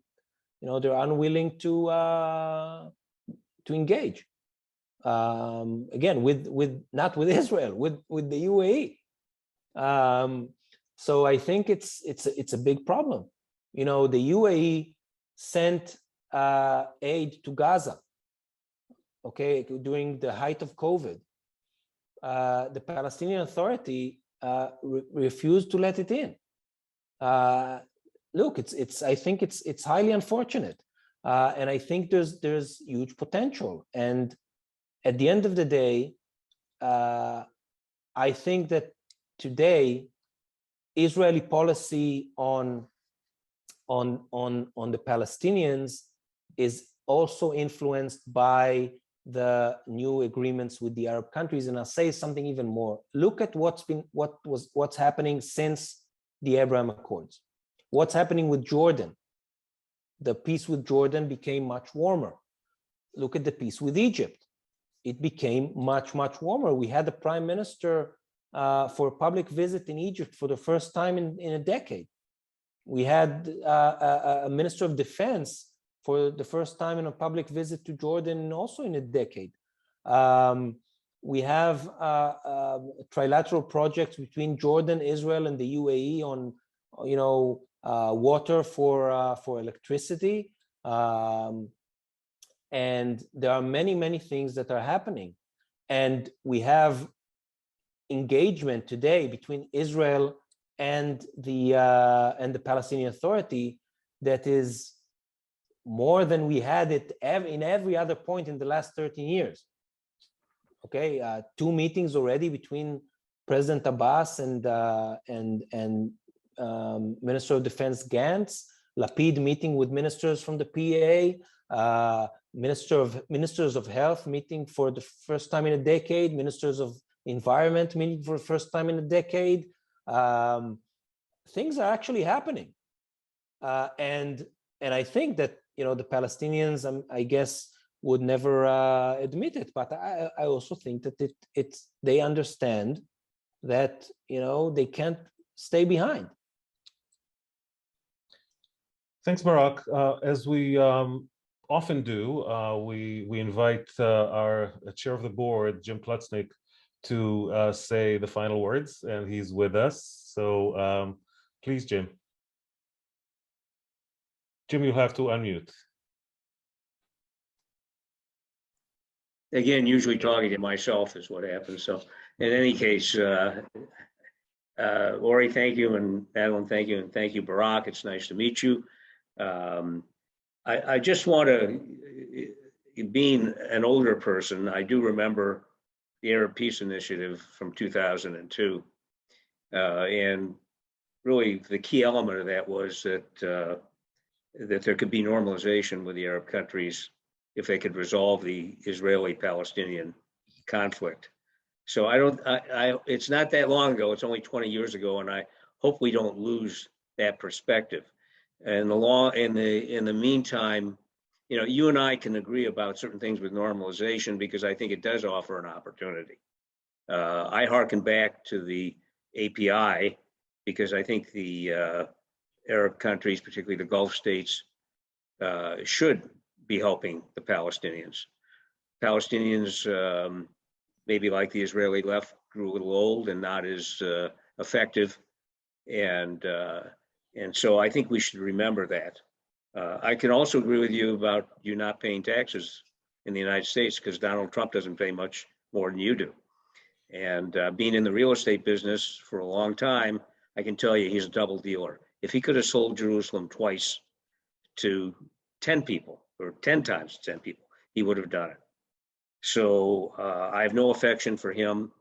unwilling to engage. Again, not with Israel, with the UAE. So I think it's a big problem. The UAE sent aid to Gaza, okay, during the height of COVID. The Palestinian Authority refused to let it in. Look, I think it's highly unfortunate, and I think there's huge potential. And at the end of the day, I think that today Israeli policy on the Palestinians is also influenced by the new agreements with the Arab countries. And I'll say something even more. Look at what's happening since the Abraham Accords. What's happening with Jordan? The peace with Jordan became much warmer. Look at the peace with Egypt. It became much, much warmer. We had the prime minister for a public visit in Egypt for the first time in a decade. We had a minister of defense for the first time in a public visit to Jordan, also in a decade. We have trilateral projects between Jordan, Israel, and the UAE on, water for electricity. And there are many, many things that are happening. And we have engagement today between Israel and the Palestinian Authority that is more than we had it in every other point in the last 13 years. Okay, 2 meetings already between President Abbas and Minister of Defense Gantz, Lapid meeting with ministers from the PA, ministers of health meeting for the first time in a decade, ministers of environment meeting for the first time in a decade. Things are actually happening, and I think that the Palestinians, I guess, would never admit it, but I also think that they understand that they can't stay behind. Thanks, Barak. As we often do, we invite our chair of the board, Jim Klutznick, to say the final words, and he's with us. So please, Jim. Jim, you have to unmute. Again, usually talking to myself is what happens. So in any case, Ori, thank you, and Madeline, thank you, and thank you, Barak. It's nice to meet you. I just want to, being an older person, I do remember the Arab Peace Initiative from 2002. And really the key element of that was that there could be normalization with the Arab countries if they could resolve the Israeli-Palestinian conflict. So it's not that long ago, it's only 20 years ago, and I hope we don't lose that perspective. And in the meantime, you and I can agree about certain things with normalization because I think it does offer an opportunity. I hearken back to the API because I think the Arab countries, particularly the Gulf states, should be helping the Palestinians. Palestinians, maybe like the Israeli left, grew a little old and not as effective. And so I think we should remember that. I can also agree with you about you not paying taxes in the United States because Donald Trump doesn't pay much more than you do. And being in the real estate business for a long time, I can tell you he's a double dealer. If he could have sold Jerusalem twice to 10 people or 10 times 10 people, he would have done it. So I have no affection for him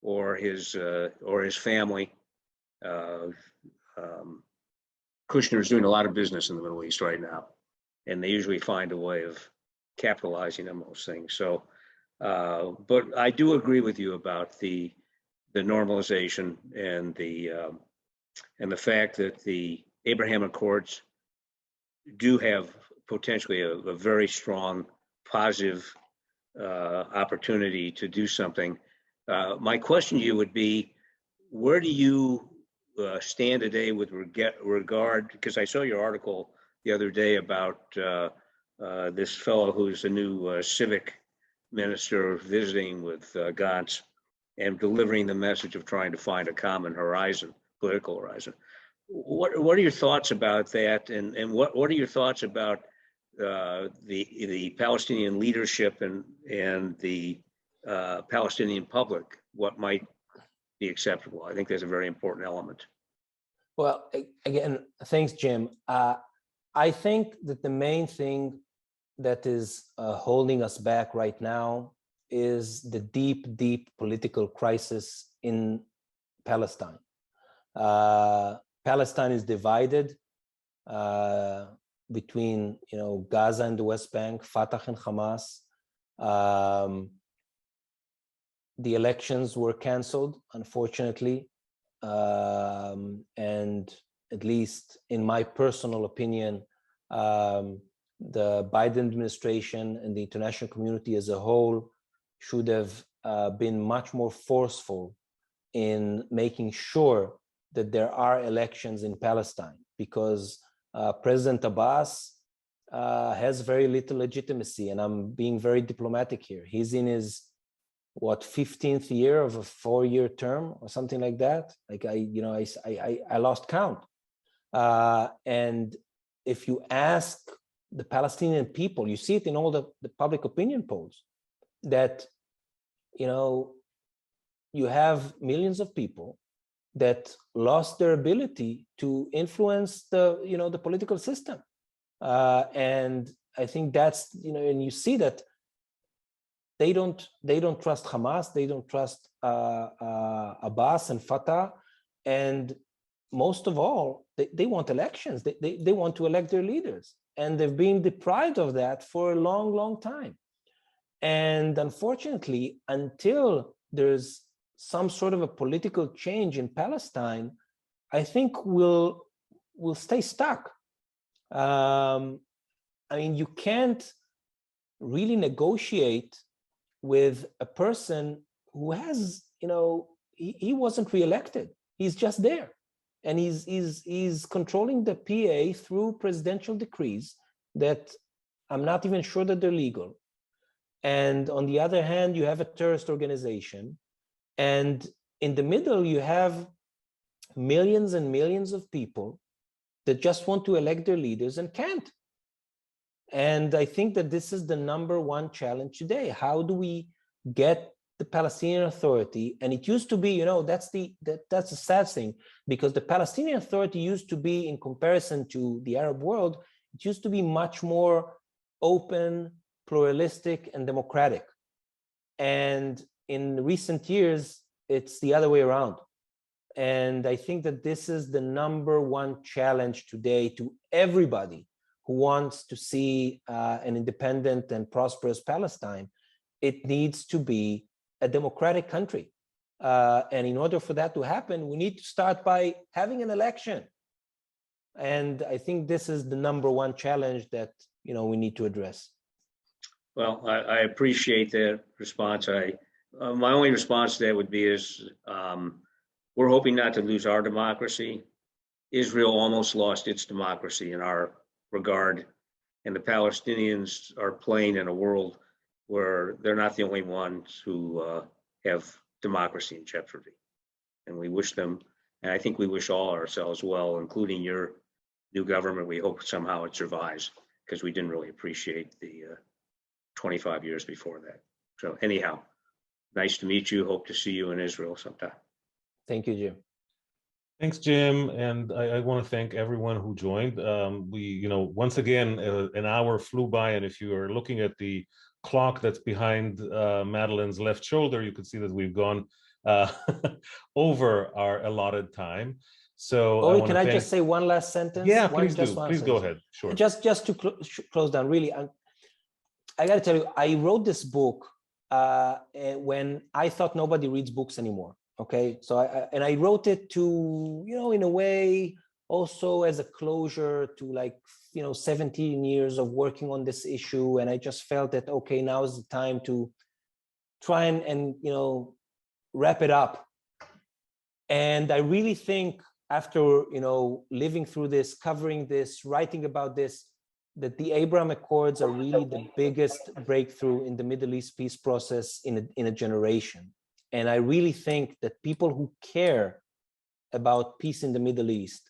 or his family. Kushner's doing a lot of business in the Middle East right now, and they usually find a way of capitalizing on those things. So, but I do agree with you about the normalization and the fact that the Abraham Accords do have potentially a very strong positive opportunity to do something. My question to you would be, where do you stand today with regard, because I saw your article the other day about this fellow who's the new civic minister visiting with Gantz and delivering the message of trying to find a common horizon, political horizon. What are your thoughts about that, and what are your thoughts about the Palestinian leadership and the Palestinian public? What might be acceptable? I think there's a very important element. Well, again, thanks, Jim. I think that the main thing that is holding us back right now is the deep, deep political crisis in Palestine. Palestine is divided between, Gaza and the West Bank, Fatah and Hamas. The elections were canceled, unfortunately, and at least in my personal opinion, the Biden administration and the international community as a whole should have been much more forceful in making sure that there are elections in Palestine, because President Abbas has very little legitimacy, and I'm being very diplomatic here. He's in his, what, 15th year of a 4-year term or something like that. Like I lost count. And if you ask the Palestinian people, you see it in all the public opinion polls, that, you have millions of people that lost their ability to influence the political system. And I think that's, and you see that they don't trust Hamas, they don't trust Abbas and Fatah, and most of all, they want elections. They want to elect their leaders, and they've been deprived of that for a long, long time. And unfortunately, until there's some sort of a political change in Palestine, I think we'll stay stuck. I mean, you can't really negotiate with a person who has, he wasn't reelected. He's just there, and he's controlling the PA through presidential decrees that I'm not even sure that they're legal. And on the other hand, you have a terrorist organization, and in the middle, you have millions and millions of people that just want to elect their leaders and can't. And I think that this is the #1 challenge today. How do we get the Palestinian Authority? And it used to be, that's the sad thing, because the Palestinian Authority used to be, in comparison to the Arab world, it used to be much more open, pluralistic, and democratic. And in recent years, it's the other way around. And I think that this is the #1 challenge today to everybody who wants to see an independent and prosperous Palestine. It needs to be a democratic country. And in order for that to happen, we need to start by having an election. And I think this is the #1 challenge that we need to address. Well, I appreciate that response. My only response to that would be we're hoping not to lose our democracy. Israel almost lost its democracy in our regard, and the Palestinians are playing in a world where they're not the only ones who have democracy in jeopardy. And we wish them, and I think we wish all ourselves well, including your new government. We hope somehow it survives, because we didn't really appreciate the 25 years before that. So anyhow, nice to meet you. Hope to see you in Israel sometime. Thank you, Jim. Thanks, Jim. And I want to thank everyone who joined. Once again, an hour flew by. And if you are looking at the clock that's behind Madeleine's left shoulder, you can see that we've gone over our allotted time. So can I just say one last sentence? Yeah, please do. Please go ahead. Sure. Just to close down, really, I got to tell you, I wrote this book when I thought nobody reads books anymore. Okay, so I wrote it to, in a way, also as a closure to 17 years of working on this issue. And I just felt that, okay, now is the time to try and wrap it up. And I really think after, living through this, covering this, writing about this, that the Abraham Accords are really the biggest breakthrough in the Middle East peace process in a generation. And I really think that people who care about peace in the Middle East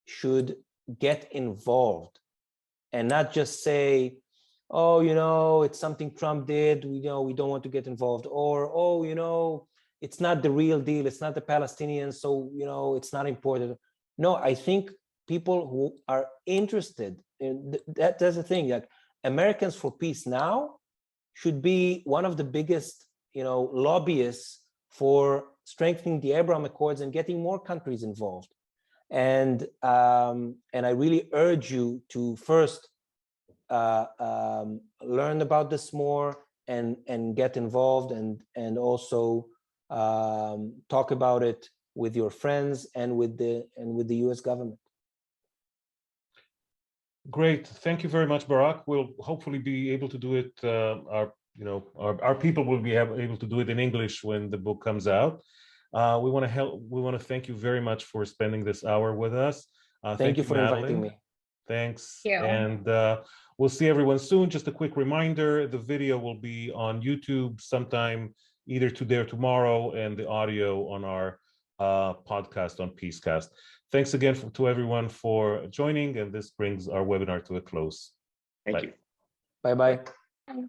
should get involved and not just say, oh, it's something Trump did, we don't want to get involved, or, oh, it's not the real deal, it's not the Palestinians, so, it's not important. No, I think people who are interested in that's the thing, like Americans for Peace Now should be one of the biggest, lobbyists for strengthening the Abraham Accords and getting more countries involved. And I really urge you to first learn about this more and get involved, and also talk about it with your friends and with the US government. Great. Thank you very much, Barak. We'll hopefully be able to do it. Our people will be able to do it in English when the book comes out. We want to thank you very much for spending this hour with us. Thank you for inviting me. Thanks. Thank you. And we'll see everyone soon. Just a quick reminder, the video will be on YouTube sometime either today or tomorrow, and the audio on our podcast on Peacecast. Thanks again to everyone for joining, and this brings our webinar to a close. Thank you. Bye-bye. Bye.